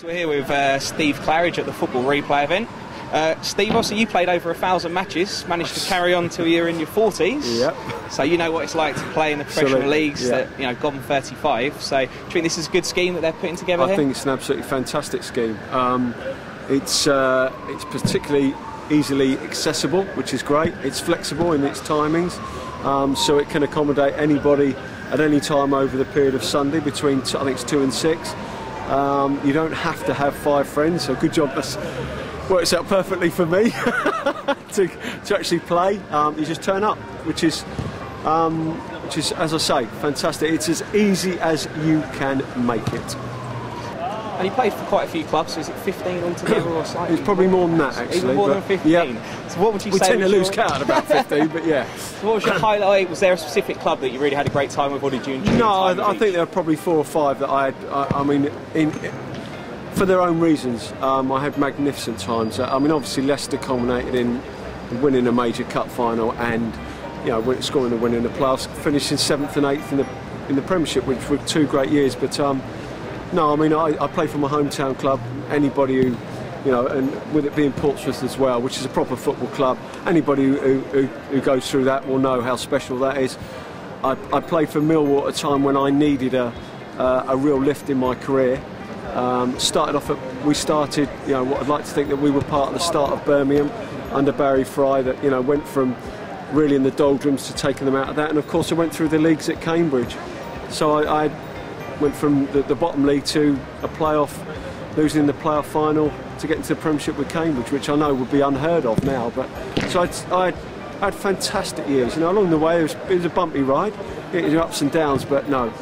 So we're here with Steve Claridge at the football replay event. Steve, obviously you played over 1,000 matches, managed to carry on till you're in your 40s. Yep. So you know what it's like to play in the professional leagues yeah. that, you know, gone 35. So do you think this is a good scheme that they're putting together here? I think it's an absolutely fantastic scheme. It's particularly easily accessible, which is great. It's flexible in its timings, so it can accommodate anybody at any time over the period of Sunday between, I think it's 2 and 6. You don't have to have 5 friends, so good job. This works out perfectly for me to actually play. You just turn up, which is, as I say, fantastic. It's as easy as you can make it. And you played for quite a few clubs, so is it 15 altogether or slightly? It's probably more than that, actually. Even more than 15? Yeah. So what would you say? We tend to lose count at about 15, but yeah. So what was your highlight? Was there a specific club that you really had a great time with, or did you enjoy? No, I think there are probably 4 or 5 that I had. I mean, for their own reasons, I had magnificent times. I mean, obviously Leicester culminated in winning a major cup final and, you know, scoring a win in the playoffs, finishing 7th and 8th in the Premiership, which were 2 great years. But no, I mean, I play for my hometown club. Anybody who, you know, and with it being Portsmouth as well, which is a proper football club, anybody who goes through that will know how special that is. I played for Millwall at a time when I needed a real lift in my career. We started, you know, what I'd like to think that we were part of the start of Birmingham under Barry Fry, that, you know, went from really in the doldrums to taking them out of that. And of course I went through the leagues at Cambridge. So I went from the bottom league to a playoff, losing in the playoff final to get into the Premiership with Cambridge, which I know would be unheard of now. But so I had fantastic years. You know, along the way it was a bumpy ride, it was ups and downs, but no,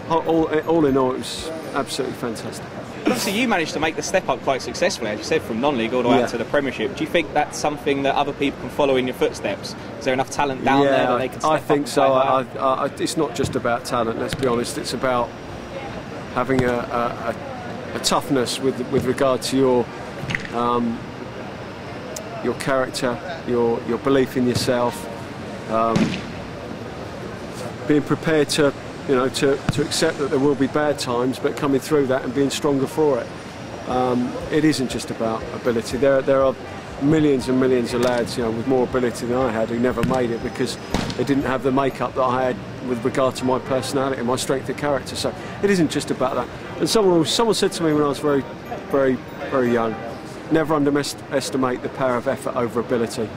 all in all it was absolutely fantastic. Obviously you managed to make the step up quite successfully, as you said, from non-league all the way up to the Premiership. Do you think that's something that other people can follow in your footsteps? Is there enough talent down there that they can step up? I think so. It's not just about talent, let's be honest. It's about having a toughness with regard to your character, your belief in yourself, being prepared to, you know, to accept that there will be bad times, but coming through that and being stronger for it. It isn't just about ability. There are millions and millions of lads, you know, with more ability than I had, who never made it because they didn't have the makeup that I had with regard to my personality and my strength of character. So it isn't just about that. And someone said to me when I was very, very, very young, never underestimate the power of effort over ability.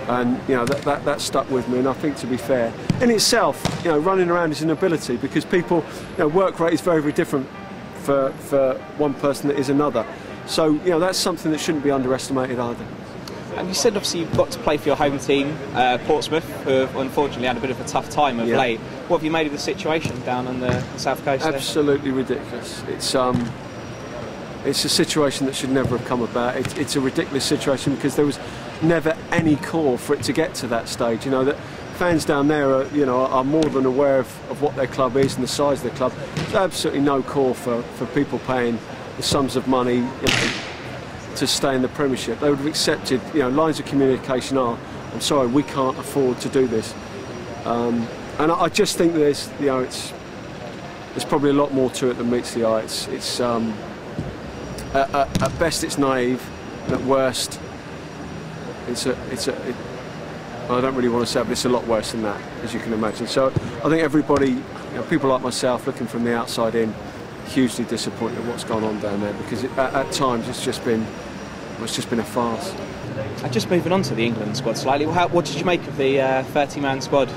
And, you know, that stuck with me. And I think, to be fair, in itself, you know, running around is an ability, because people, you know, work rate is very, very different for one person that is another. So, you know, that's something that shouldn't be underestimated either. And you said obviously you've got to play for your home team, Portsmouth, who have unfortunately had a bit of a tough time of late. What have you made of the situation down on the south coast? Absolutely ridiculous. It's a situation that should never have come about. It's a ridiculous situation because there was never any call for it to get to that stage. You know, that fans down there are, you know, are more than aware of what their club is and the size of their club. There's absolutely no call for people paying the sums of money, you know, to stay in the Premiership. They would have accepted, you know, lines of communication are, I'm sorry, we can't afford to do this. And I just think there's, you know, there's probably a lot more to it than meets the eye. It's at best it's naive, and at worst I don't really want to say it, but it's a lot worse than that, as you can imagine. So I think everybody, you know, people like myself, looking from the outside in, hugely disappointed at what's gone on down there, because at times it's just been a farce. Just moving on to the England squad slightly, what did you make of the 30-man squad?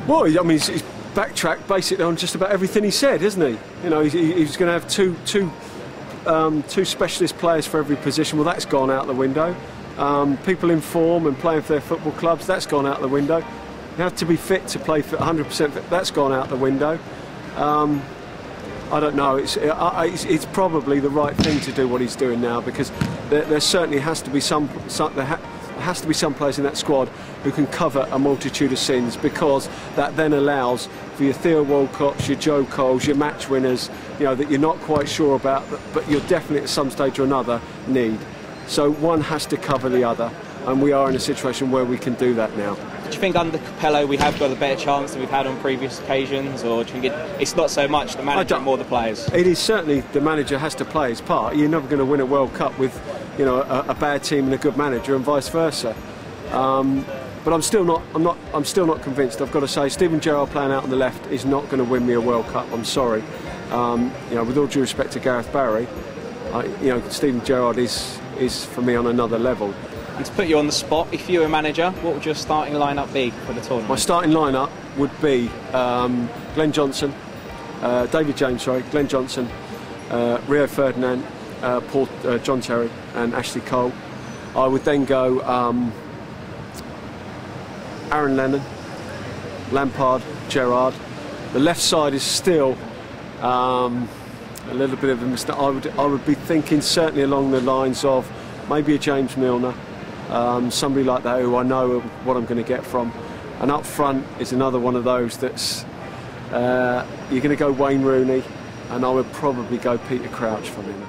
Well, I mean, he's backtracked basically on just about everything he said, isn't he? You know, he's going to have two specialist players for every position. Well, that's gone out the window. People in form and playing for their football clubs, that's gone out the window. You have to be fit to play for 100% fit, that's gone out the window. I don't know. It's probably the right thing to do what he's doing now, because there certainly has to be some players in that squad who can cover a multitude of sins, because that then allows for your Theo Walcotts, your Joe Coles, your match winners, you know, that you're not quite sure about, but you're definitely at some stage or another need. So one has to cover the other. and we are in a situation where we can do that now. Do you think under Capello we have got a better chance than we've had on previous occasions, or do you think it's not so much the manager, more the players? It is certainly the manager has to play his part. You're never going to win a World Cup with, you know, a bad team and a good manager, and vice versa. But I'm still not convinced. I've got to say, Steven Gerrard playing out on the left is not going to win me a World Cup. I'm sorry. You know, with all due respect to Gareth Barry, you know, Steven Gerrard is for me on another level. And to put you on the spot, if you were a manager, what would your starting lineup be for the tournament? My starting lineup would be Glenn Johnson, David James, Glenn Johnson, Rio Ferdinand, John Terry, and Ashley Cole. I would then go Aaron Lennon, Lampard, Gerrard. The left side is still a little bit of a mistake. I would be thinking certainly along the lines of maybe a James Milner, somebody like that who I know what I'm going to get from. And up front is another one of those that's you're going to go Wayne Rooney, and I would probably go Peter Crouch from him.